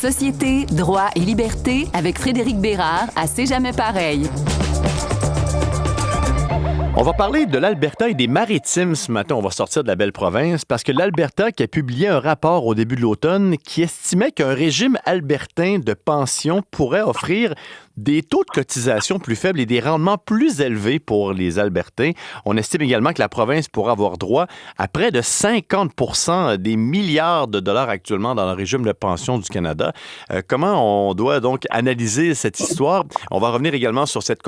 société, droit et liberté avec Frédéric Bérard à C'est jamais pareil. On va parler de l'Alberta et des Maritimes ce matin. On va sortir de la belle province parce que l'Alberta qui a publié un rapport au début de l'automne qui estimait qu'un régime albertain de pension pourrait offrir des taux de cotisation plus faibles et des rendements plus élevés pour les Albertains. On estime également que la province pourra avoir droit à près de 50% des milliards de dollars actuellement dans le régime de pension du Canada. Comment on doit donc analyser cette histoire? On va revenir également sur cette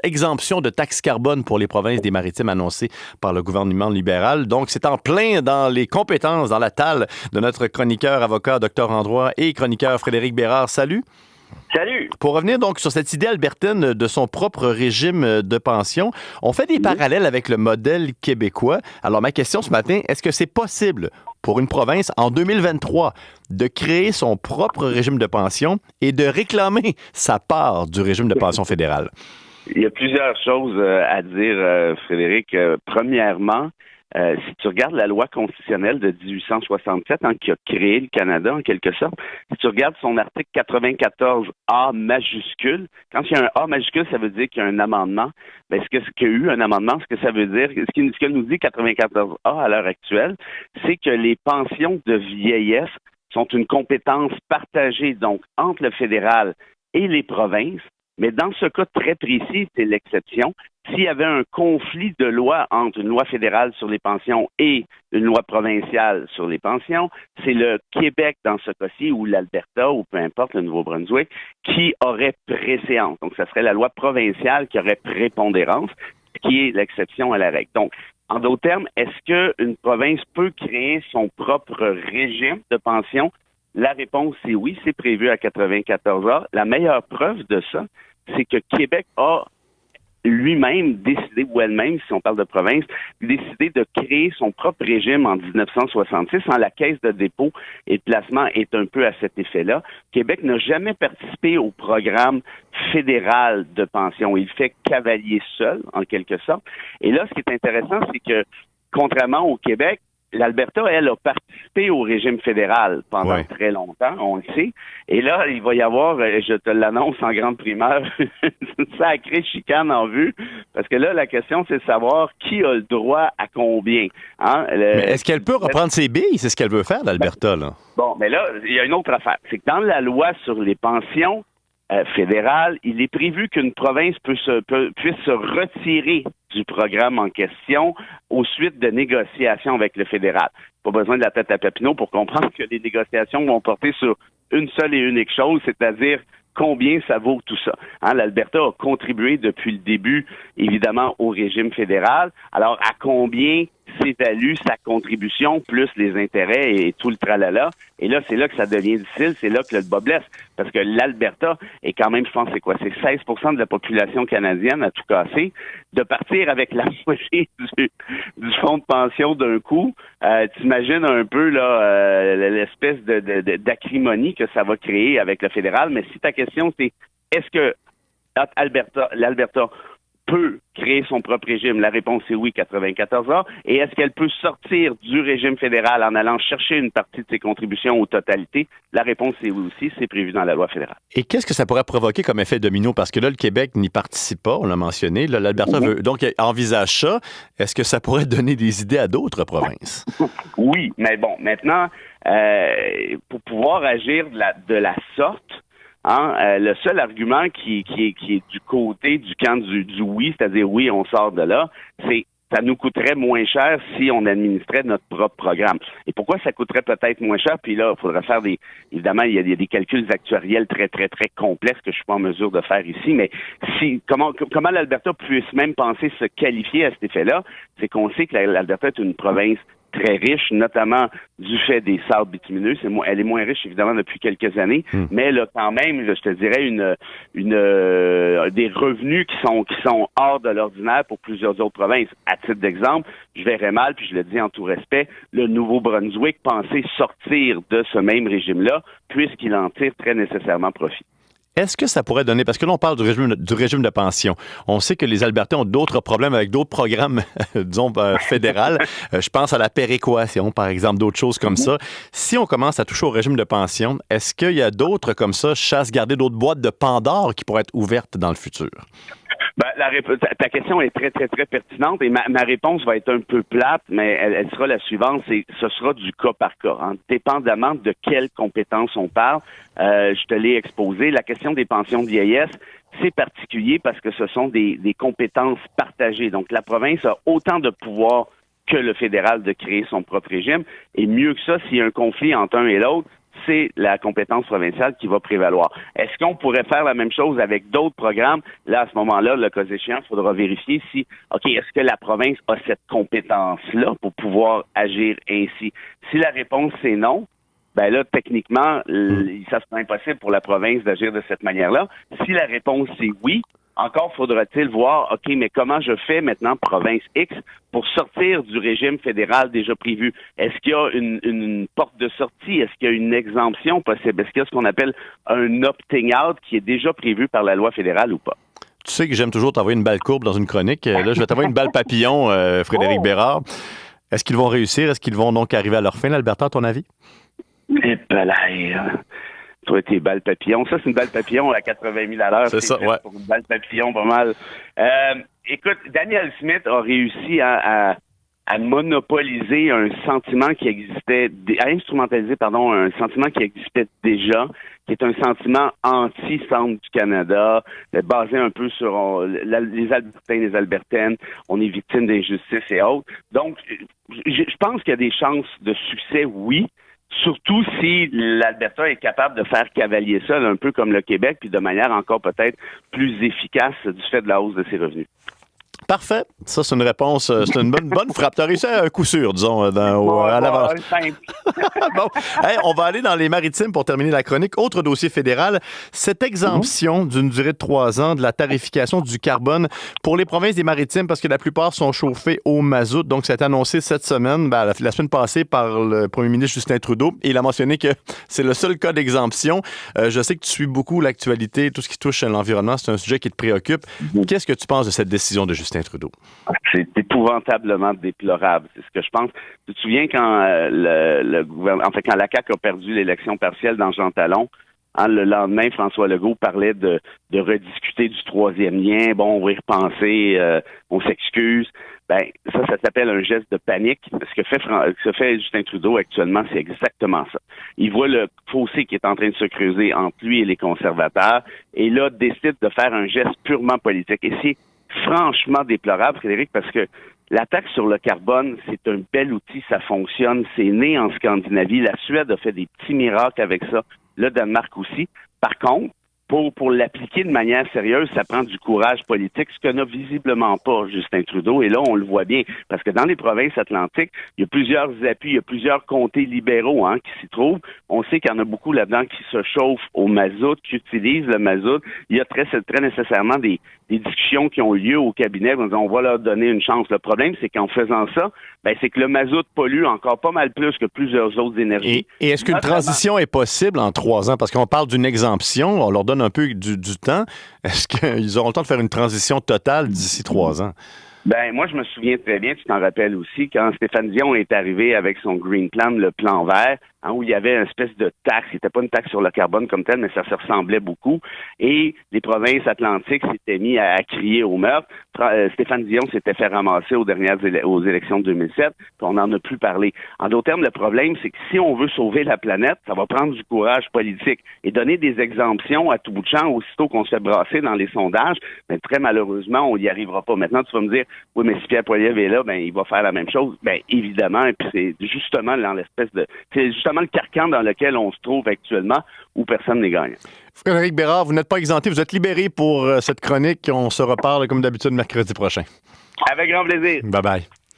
exemption de taxe carbone pour les provinces des Maritimes annoncée par le gouvernement libéral. Donc, c'est en plein dans les compétences, dans la talle de notre chroniqueur, avocat, docteur en droit et chroniqueur Frédéric Bérard. Salut! Salut! Pour revenir donc sur cette idée albertaine de son propre régime de pension, on fait des parallèles avec le modèle québécois. Alors, ma question ce matin, est-ce que c'est possible pour une province en 2023 de créer son propre régime de pension et de réclamer sa part du régime de pension fédéral? Il y a plusieurs choses à dire, Frédéric. Premièrement, si tu regardes la loi constitutionnelle de 1867, qui a créé le Canada, en quelque sorte, si tu regardes son article 94A majuscule, quand il y a un A majuscule, ça veut dire qu'il y a un amendement. Ben, ce qu'il y a eu un amendement, ce que ça veut dire, ce que nous dit 94A à l'heure actuelle, c'est que les pensions de vieillesse sont une compétence partagée, donc, entre le fédéral et les provinces. Mais dans ce cas très précis, c'est l'exception. S'il y avait un conflit de loi entre une loi fédérale sur les pensions et une loi provinciale sur les pensions, c'est le Québec dans ce cas-ci, ou l'Alberta, ou peu importe, le Nouveau-Brunswick, qui aurait préséance. Donc, ça serait la loi provinciale qui aurait prépondérance, qui est l'exception à la règle. Donc, en d'autres termes, est-ce qu'une province peut créer son propre régime de pension? La réponse, c'est oui, c'est prévu à 94A. La meilleure preuve de ça, c'est que Québec a lui-même décidé, ou elle-même, si on parle de province, décidé de créer son propre régime en 1966. La Caisse de dépôt et de placement est un peu à cet effet-là. Québec n'a jamais participé au programme fédéral de pension. Il fait cavalier seul, en quelque sorte. Et là, ce qui est intéressant, c'est que, contrairement au Québec, l'Alberta, elle, a participé au régime fédéral pendant très longtemps, on le sait. Et là, il va y avoir, je te l'annonce en grande primeur, une sacrée chicane en vue, parce que là, la question, c'est de savoir qui a le droit à combien. Mais est-ce qu'elle peut reprendre ses billes? C'est ce qu'elle veut faire, l'Alberta, là. Bon, mais là, il y a une autre affaire. C'est que dans la loi sur les pensions fédérales, il est prévu qu'une province puisse se retirer du programme en question aux suites de négociations avec le fédéral. Pas besoin de la tête à Papineau pour comprendre que les négociations vont porter sur une seule et unique chose, c'est-à-dire combien ça vaut tout ça. L'Alberta a contribué depuis le début, évidemment, au régime fédéral. Alors, à combien s'évalue sa contribution, plus les intérêts et tout le tralala? Et là, c'est là que ça devient difficile, c'est là que le bas blesse. Parce que l'Alberta est quand même, je pense, c'est 16% de la population canadienne à tout casser. De partir avec la moitié du fonds de pension d'un coup, t'imagines un peu là l'espèce d'acrimonie que ça va créer avec le fédéral. Mais si ta question, c'est est-ce que l'Alberta peut créer son propre régime? La réponse est oui, 94A. Et est-ce qu'elle peut sortir du régime fédéral en allant chercher une partie de ses contributions aux totalités? La réponse est oui aussi, c'est prévu dans la loi fédérale. Et qu'est-ce que ça pourrait provoquer comme effet domino? Parce que là, le Québec n'y participe pas, on l'a mentionné. Là, l'Alberta donc envisage ça. Est-ce que ça pourrait donner des idées à d'autres provinces? Oui, mais bon, maintenant, pour pouvoir agir de la sorte, le seul argument qui est du côté du camp du oui, c'est-à-dire oui, on sort de là, c'est ça nous coûterait moins cher si on administrait notre propre programme. Et pourquoi ça coûterait peut-être moins cher? Puis là, il faudrait faire évidemment, il y a des calculs actuariels très, très, très complexes que je suis pas en mesure de faire ici, mais comment l'Alberta puisse même penser se qualifier à cet effet-là, c'est qu'on sait que l'Alberta est une province très riche, notamment du fait des sables bitumineux. Elle est moins riche, évidemment, depuis quelques années, mais elle a quand même, je te dirais, des revenus qui sont hors de l'ordinaire pour plusieurs autres provinces. À titre d'exemple, je verrais mal, puis je le dis en tout respect, le Nouveau-Brunswick penser sortir de ce même régime-là, puisqu'il en tire très nécessairement profit. Est-ce que ça pourrait donner, parce que là, on parle du régime de pension. On sait que les Albertains ont d'autres problèmes avec d'autres programmes, disons, fédéraux. Je pense à la péréquation, par exemple, d'autres choses comme ça. Si on commence à toucher au régime de pension, est-ce qu'il y a d'autres comme ça, chasse gardée, d'autres boîtes de Pandore qui pourraient être ouvertes dans le futur? Ben, ta question est très, très, très pertinente et ma réponse va être un peu plate, mais elle sera la suivante, ce sera du cas par cas, hein, dépendamment de quelles compétences on parle. Je te l'ai exposé, la question des pensions de vieillesse, c'est particulier parce que ce sont des compétences partagées. Donc, la province a autant de pouvoir que le fédéral de créer son propre régime, et mieux que ça, s'il y a un conflit entre un et l'autre, c'est la compétence provinciale qui va prévaloir. Est-ce qu'on pourrait faire la même chose avec d'autres programmes? Là, à ce moment-là, le cas échéant, il faudra vérifier si, OK, est-ce que la province a cette compétence-là pour pouvoir agir ainsi? Si la réponse c'est non, ben là, techniquement, ça serait impossible pour la province d'agir de cette manière-là. Si la réponse c'est oui, encore faudra-t-il voir, OK, mais comment je fais maintenant, province X, pour sortir du régime fédéral déjà prévu? Est-ce qu'il y a une porte de sortie? Est-ce qu'il y a une exemption possible? Est-ce qu'il y a ce qu'on appelle un opting out qui est déjà prévu par la loi fédérale ou pas? Tu sais que j'aime toujours t'envoyer une balle courbe dans une chronique. Là, je vais t'envoyer une balle papillon, Frédéric Bérard. Est-ce qu'ils vont réussir? Est-ce qu'ils vont donc arriver à leur fin, l'Alberta, à ton avis? Eh ben là, toi, tes balles papillons. Ça, c'est une balle papillon à 80 000 à l'heure. C'est ça, ouais. Pour une balle papillon, pas mal. Écoute, Danielle Smith a réussi à monopoliser un sentiment qui existait, à instrumentaliser, un sentiment qui existait déjà, qui est un sentiment anti-Centre du Canada, basé un peu sur les Albertains, les Albertaines, on est victime d'injustice et autres. Donc, je pense qu'il y a des chances de succès, oui. Surtout si l'Alberta est capable de faire cavalier seul, un peu comme le Québec, puis de manière encore peut-être plus efficace du fait de la hausse de ses revenus. Parfait. Ça, c'est une réponse. C'est une bonne frappe. Tu as réussi à un coup sûr, disons, à l'avance. Bon. Hey, on va aller dans les maritimes pour terminer la chronique. Autre dossier fédéral, cette exemption d'une durée de 3 ans de la tarification du carbone pour les provinces des maritimes, parce que la plupart sont chauffées au mazout. Donc, ça a été annoncé cette semaine, la semaine passée, par le premier ministre Justin Trudeau. Et il a mentionné que c'est le seul cas d'exemption. Je sais que tu suis beaucoup l'actualité, tout ce qui touche à l'environnement. C'est un sujet qui te préoccupe. Qu'est-ce que tu penses de cette décision de Justin Trudeau? C'est épouvantablement déplorable. C'est ce que je pense. Tu te souviens quand le gouvernement, quand la CAQ a perdu l'élection partielle dans Jean Talon, le lendemain, François Legault parlait de rediscuter du troisième lien. Bon, on va y repenser, on s'excuse. Ben, ça s'appelle un geste de panique. Ce que fait Justin Trudeau actuellement, c'est exactement ça. Il voit le fossé qui est en train de se creuser entre lui et les conservateurs, et là, décide de faire un geste purement politique. Et c'est franchement déplorable, Frédéric, parce que la taxe sur le carbone, c'est un bel outil, ça fonctionne, c'est né en Scandinavie, la Suède a fait des petits miracles avec ça, le Danemark aussi. Par contre, pour l'appliquer de manière sérieuse, ça prend du courage politique, ce que n'a visiblement pas Justin Trudeau. Et là, on le voit bien, parce que dans les provinces atlantiques, il y a plusieurs appuis, il y a plusieurs comtés libéraux qui s'y trouvent. On sait qu'il y en a beaucoup là-dedans qui se chauffent au mazout, qui utilisent le mazout. Il y a très nécessairement des discussions qui ont lieu au cabinet. On va leur donner une chance. Le problème, c'est qu'en faisant ça, c'est que le mazout pollue encore pas mal plus que plusieurs autres énergies. Et est-ce qu'une transition est possible en 3 ans? Parce qu'on parle d'une exemption, on leur donne un peu du temps. Est-ce qu'ils auront le temps de faire une transition totale d'ici 3 ans? Moi, je me souviens très bien, tu t'en rappelles aussi, quand Stéphane Dion est arrivé avec son Green Plan, le plan vert, où il y avait une espèce de taxe. C'était pas une taxe sur le carbone comme tel, mais ça se ressemblait beaucoup. Et les provinces atlantiques s'étaient mis à crier au meurtre. Stéphane Dion s'était fait ramasser aux élections de 2007, puis on n'en a plus parlé. En d'autres termes, le problème, c'est que si on veut sauver la planète, ça va prendre du courage politique. Et donner des exemptions à tout bout de champ, aussitôt qu'on se fait brasser dans les sondages, mais très malheureusement, on n'y arrivera pas. Maintenant, tu vas me dire, oui, mais si Pierre Poilievre est là, il va faire la même chose. Évidemment, et puis c'est justement dans c'est justement le carcan dans lequel on se trouve actuellement, où personne n'est gagnant. Frédéric Bérard, vous n'êtes pas exempté, vous êtes libéré pour cette chronique. On se reparle comme d'habitude mercredi prochain. Avec grand plaisir. Bye bye.